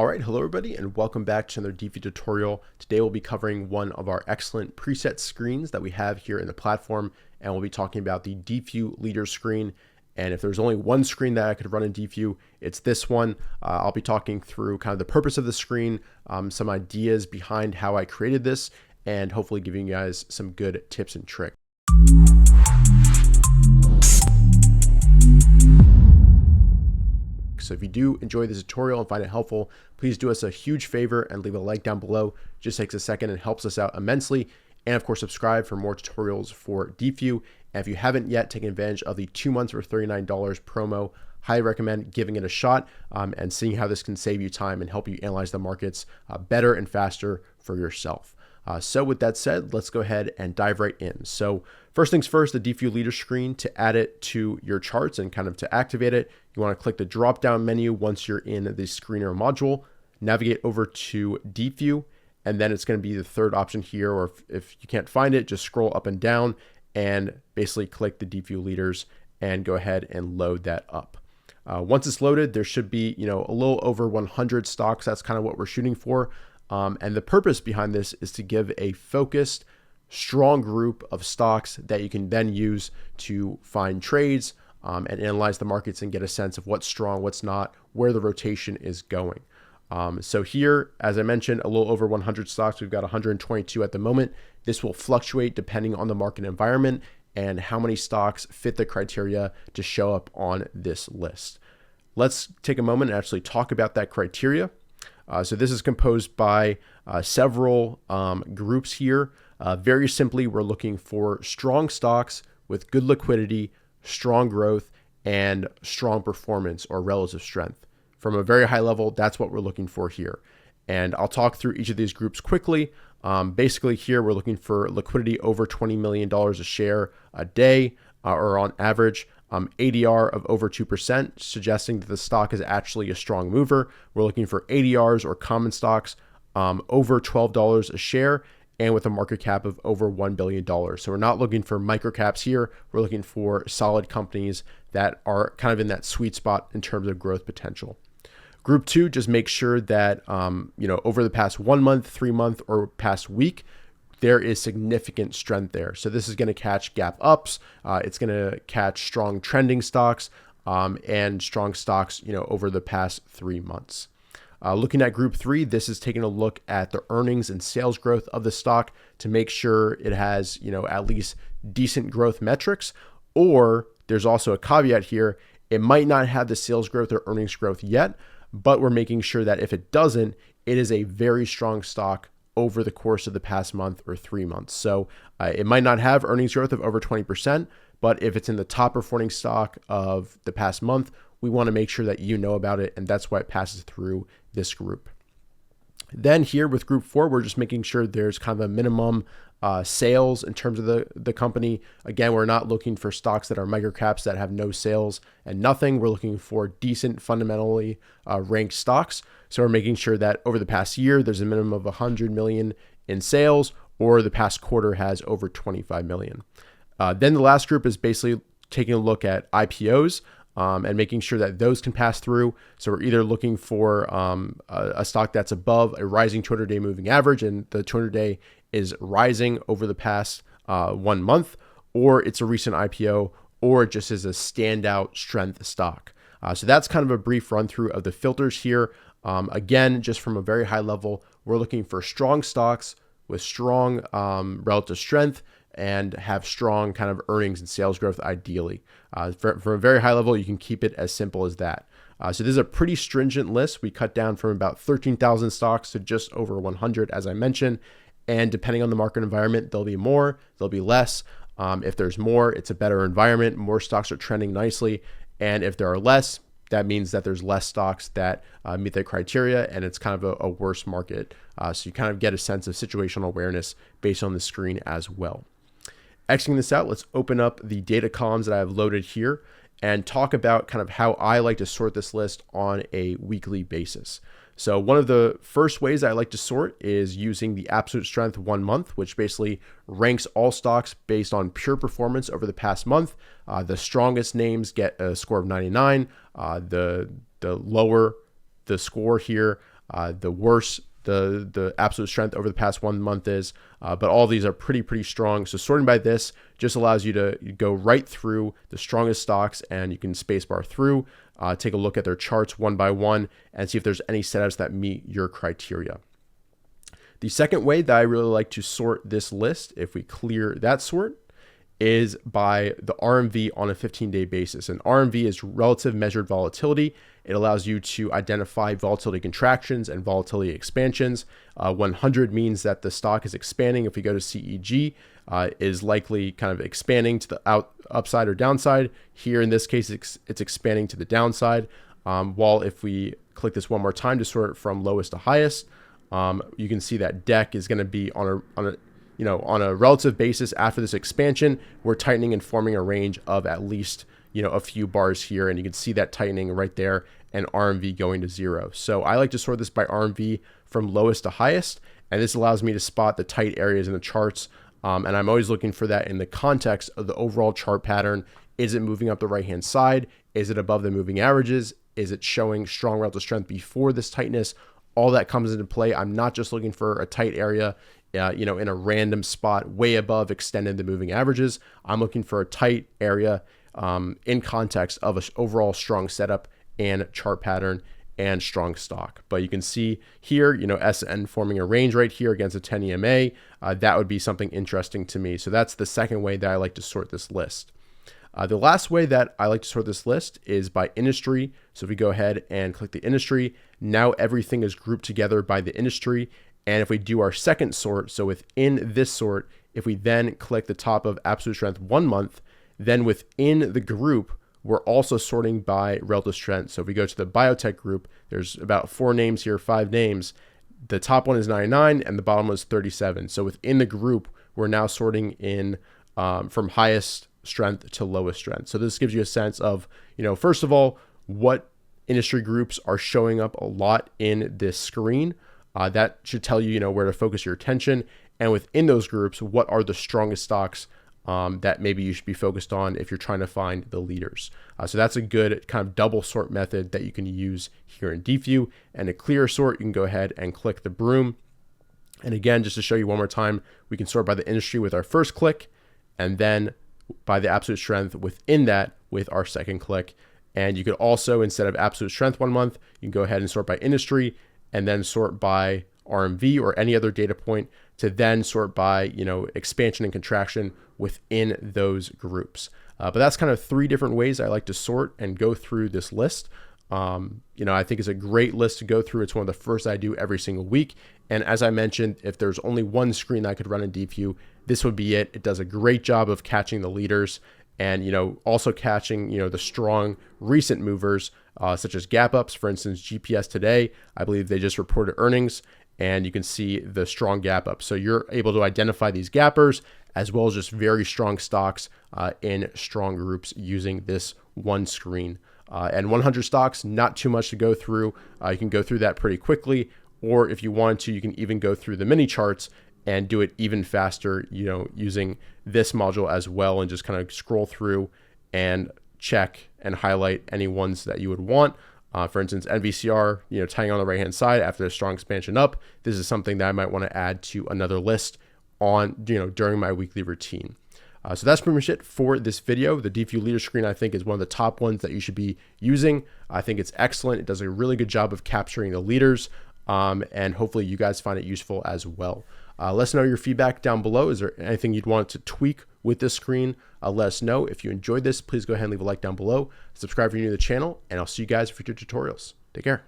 All right, hello everybody, and welcome back to another Deepvue tutorial. Today we'll be covering one of our excellent preset screens that we have here in the platform, and we'll be talking about the Deepvue Leaders Screen. And if there's only one screen that I could run in Deepvue, it's this one. I'll be talking through kind of the purpose of the screen, some ideas behind how I created this, and hopefully giving you guys some good tips and tricks. So if you do enjoy this tutorial and find it helpful, please do us a huge favor and leave a like down below. Just takes a second and helps us out immensely. And of course, subscribe for more tutorials for Deepvue. And if you haven't yet taken advantage of the 2 months for $39 promo, highly recommend giving it a shot and seeing how this can save you time and help you analyze the markets better and faster for yourself. So with that said, let's go ahead and dive right in. So first things first, the Deepvue Leaders Screen. To add it to your charts and kind of to activate it, you want to click the drop down menu once you're in the screener module, navigate over to Deepvue, and then it's going to be the third option here, or if you can't find it, just scroll up and down and basically click the Deepvue Leaders and go ahead and load that up. Once it's loaded, there should be, a little over 100 stocks. That's kind of what we're shooting for. And the purpose behind this is to give a focused, strong group of stocks that you can then use to find trades and analyze the markets and get a sense of what's strong, what's not, where the rotation is going. So here, as I mentioned, a little over 100 stocks. We've got 122 at the moment. This will fluctuate depending on the market environment and how many stocks fit the criteria to show up on this list. Let's take a moment and actually talk about that criteria. So this is composed by several groups here. Very simply, we're looking for strong stocks with good liquidity, strong growth, and strong performance or relative strength. From a very high level, that's what we're looking for here. And I'll talk through each of these groups quickly. Basically here, we're looking for liquidity over $20 million a share a day or on average. ADR of over 2%, suggesting that the stock is actually a strong mover. We're looking for ADRs or common stocks over $12 a share and with a market cap of over $1 billion. So we're not looking for microcaps here. We're looking for solid companies that are kind of in that sweet spot in terms of growth potential. Group 2, just make sure that over the past 1 month, 3 month, or past week, there is significant strength there. So this is going to catch gap ups. It's going to catch strong trending stocks and strong stocks, over the past 3 months. Looking at group 3, this is taking a look at the earnings and sales growth of the stock to make sure it has, at least decent growth metrics. Or there's also a caveat here. It might not have the sales growth or earnings growth yet, but we're making sure that if it doesn't, it is a very strong stock over the course of the past month or 3 months. So it might not have earnings growth of over 20%, but if it's in the top performing stock of the past month, we want to make sure that you know about it, and that's why it passes through this group. Then here with group 4, we're just making sure there's kind of a minimum sales in terms of the company. Again, we're not looking for stocks that are microcaps that have no sales and nothing. We're looking for decent, fundamentally ranked stocks. So we're making sure that over the past year, there's a minimum of 100 million in sales, or the past quarter has over 25 million. Then the last group is basically taking a look at IPOs and making sure that those can pass through. So we're either looking for a stock that's above a rising 200-day moving average, and the 200-day is rising over the past 1 month, or it's a recent IPO, or it just is a standout strength stock. So that's kind of a brief run through of the filters here. Again, just from a very high level, we're looking for strong stocks with strong relative strength and have strong kind of earnings and sales growth ideally. From a very high level, you can keep it as simple as that. So this is a pretty stringent list. We cut down from about 13,000 stocks to just over 100, as I mentioned. And depending on the market environment, there'll be more, there'll be less. If there's more, it's a better environment. More stocks are trending nicely. And if there are less, that means that there's less stocks that meet the criteria, and it's kind of a worse market. So you kind of get a sense of situational awareness based on the screen as well. Exiting this out, let's open up the data columns that I have loaded here and talk about kind of how I like to sort this list on a weekly basis. So one of the first ways I like to sort is using the absolute strength 1 month, which basically ranks all stocks based on pure performance over the past month. The strongest names get a score of 99. The lower the score here, the worse the absolute strength over the past 1 month is, but all these are pretty strong. So sorting by this just allows you to go right through the strongest stocks, and you can spacebar through, take a look at their charts one by one, and see if there's any setups that meet your criteria. The second way that I really like to sort this list, if we clear that sort, is by the RMV on a 15-day basis. And RMV is relative measured volatility. It allows you to identify volatility contractions and volatility expansions. 100 means that the stock is expanding. If we go to CEG, is likely kind of expanding to the upside or downside. Here in this case, it's expanding to the downside. While if we click this one more time to sort it from lowest to highest, you can see that DEC is going to be on a relative basis. After this expansion, we're tightening and forming a range of at least, a few bars here, and you can see that tightening right there and RMV going to 0. So I like to sort this by RMV from lowest to highest, and this allows me to spot the tight areas in the charts. And I'm always looking for that in the context of the overall chart pattern. Is it moving up the right-hand side? Is it above the moving averages? Is it showing strong relative strength before this tightness? All that comes into play. I'm not just looking for a tight area, in a random spot way above extended the moving averages. I'm looking for a tight area in context of an overall strong setup and chart pattern and strong stock. But you can see here, SN forming a range right here against a 10 EMA. That would be something interesting to me. So that's the second way that I like to sort this list. The last way that I like to sort this list is by industry. So if we go ahead and click the industry, now everything is grouped together by the industry. And if we do our second sort, so within this sort, if we then click the top of absolute strength 1 month, then within the group, we're also sorting by relative strength. So if we go to the biotech group, there's about 4 names here, 5 names. The top one is 99 and the bottom one is 37. So within the group, we're now sorting in from highest strength to lowest strength. So this gives you a sense of, first of all, what industry groups are showing up a lot in this screen. That should tell you, where to focus your attention. And within those groups, what are the strongest stocks that maybe you should be focused on if you're trying to find the leaders. So that's a good kind of double sort method that you can use here in Deepvue. And to clear sort, you can go ahead and click the broom. And again, just to show you one more time, we can sort by the industry with our first click, and then by the absolute strength within that with our second click. And you could also, instead of absolute strength 1 month, you can go ahead and sort by industry and then sort by RMV or any other data point to then sort by, expansion and contraction within those groups. But that's kind of 3 different ways I like to sort and go through this list. I think it's a great list to go through. It's one of the first I do every single week. And as I mentioned, if there's only one screen I could run in Deepvue, this would be it. It does a great job of catching the leaders and, also catching, the strong recent movers, such as gap ups. For instance, GPS today, I believe they just reported earnings, and you can see the strong gap up. So you're able to identify these gappers as well as just very strong stocks in strong groups using this one screen. And 100 stocks, not too much to go through. You can go through that pretty quickly, or if you want to, you can even go through the mini charts and do it even faster, using this module as well, and just kind of scroll through and check and highlight any ones that you would want. For instance, NVCR, tying on the right-hand side after a strong expansion up. This is something that I might want to add to another list on, during my weekly routine. So that's pretty much it for this video. The Deepvue Leaders Screen, I think, is one of the top ones that you should be using. I think it's excellent. It does a really good job of capturing the leaders, and hopefully you guys find it useful as well. Let us know your feedback down below. Is there anything you'd want to tweak with this screen? Let us know. If you enjoyed this, please go ahead and leave a like down below. Subscribe if you're new to the channel, and I'll see you guys for future tutorials. Take care.